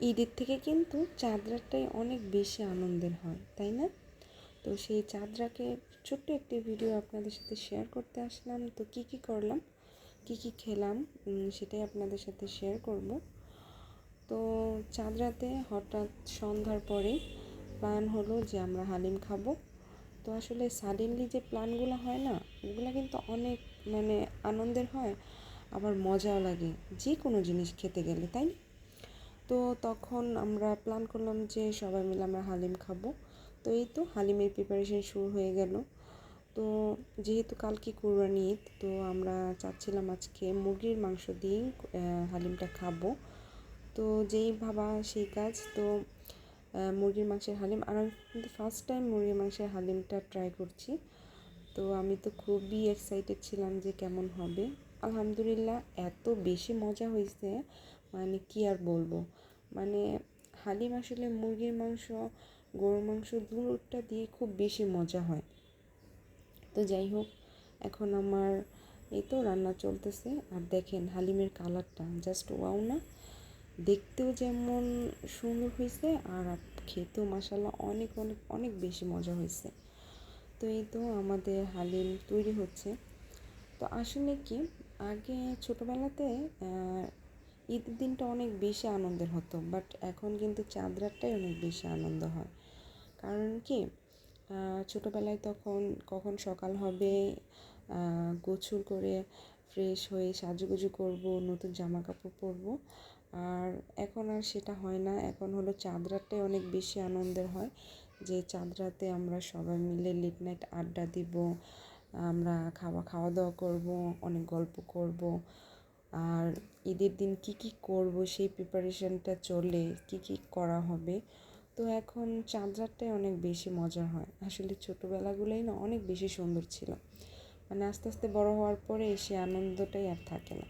ঈদের থেকে কিন্তু চাঁদ রাতটাই অনেক বেশি আনন্দের হয়, তাই না? তো সেই চাঁদ রাতে ছোট্ট একটি ভিডিও আপনাদের সাথে শেয়ার করতে আসলাম। তো কী করলাম, কী খেলাম, সেটাই আপনাদের সাথে শেয়ার করব। তো চাঁদ রাতে হঠাৎ সন্ধ্যার পরে প্ল্যান হলো যে আমরা হালিম খাবো। তো আসলে সাডেনলি যে প্ল্যানগুলো হয় না, ওগুলো কিন্তু অনেক আনন্দের হয়, আবার মজাও লাগে যে কোনো জিনিস খেতে গেলে, তাই না? তো তখন আমরা প্ল্যান করলাম যে সবাই মিলে আমরা হালিম খাবো। তো এই তো হালিমের প্রিপারেশন শুরু হয়ে গেল। তো যেহেতু কালকে কুরবানি ঈদ, তো আমরা চাচ্ছিলাম আজকে মুরগির মাংস দিয়েই হালিমটা খাবো। তো যেই ভাবা সেই কাজ। তো মুরগির মাংসের হালিম, আর আমি কিন্তু ফার্স্ট টাইম মুরগির মাংসের হালিমটা ট্রাই করছি। তো আমি তো খুবই এক্সাইটেড ছিলাম যে কেমন হবে। আলহামদুলিল্লাহ এত বেশি মজা হয়েছে, কি আর বলবো। মানে হালিম আসলে মুরগির মাংস, গরুর মাংস দুটোটা দিয়ে খুব বেশি মজা হয়। তো যাই হোক, এখন আমার এই তো রান্না চলতেছে। আর দেখেন হালিমের কালারটা জাস্ট ওয়াও না? দেখতেও যেমন সুন্দর হয়েছে, আর খেতেও মাশাআল্লাহ অনেক অনেক অনেক বেশি মজা হয়েছে। তো এই তো আমাদের হালিম তৈরি হচ্ছে। তো আসলে কি, আগে ছোটোবেলাতে ঈদের দিনটা অনেক বেশি আনন্দের হতো, বাট এখন কিন্তু চাঁদ রাতটাই অনেক বেশি আনন্দ হয়। কারণ কি, ছোটোবেলায় তখন কখন সকাল হবে, গোসল করে ফ্রেশ হয়ে সাজুগুজু করব, নতুন জামা কাপড় পরবো। আর এখন আর সেটা হয় না। এখন হলো চাঁদ রাতটাই অনেক বেশি আনন্দের হয়, যে চাঁদ রাতে আমরা সবাই মিলে লেট নাইট আড্ডা দিব, আমরা খাওয়া দাওয়া করব, অনেক গল্প করব। আর ঈদের দিন কি করব সেই প্রিপারেশনটা চলে, কি করা হবে। তো এখন চাঁদ রাতটাই অনেক বেশি মজা হয়। আসলে ছোটোবেলাগুলোই না অনেক বেশি সুন্দর ছিল। আস্তে আস্তে বড় হওয়ার পরে সে আনন্দটাই আর থাকে না।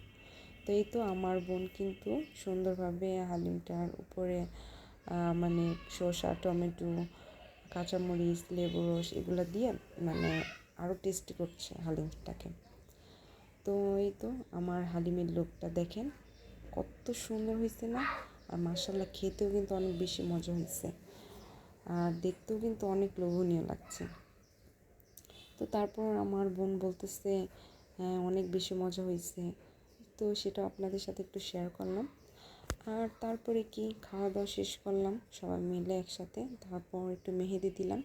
তো এই তো আমার বোন কিন্তু সুন্দরভাবে হালিমটার উপরে শসা, টমেটো, কাঁচামরিচ, লেবু রস এগুলো দিয়ে আরও টেস্টি করছে হালিমটাকে। তো এই তো আমার হালিমের লোকটা দেখেন কত সুন্দর হয়েছে না? আর মাশাআল্লাহ খেতেও কিন্তু অনেক বেশি মজা হয়েছে, আর দেখতেও কিন্তু অনেক লোভনীয় লাগছে। তো তারপর আমার বোন বলতেছে হ্যাঁ অনেক বেশি মজা হয়েছে। তো সেটা আপনাদের সাথে একটু শেয়ার করলাম। আর তারপরে কি খাওয়া দাওয়া শেষ করলাম সবাই মিলে একসাথে, তারপর একটু মেহেদি দিলাম।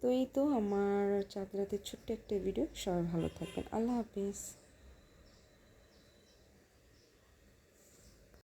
তো এই তো আমার চাঁদ রাতের ছোট্ট একটা ভিডিও। সবাই ভালো থাকবেন, আল্লাহ হাফিজ।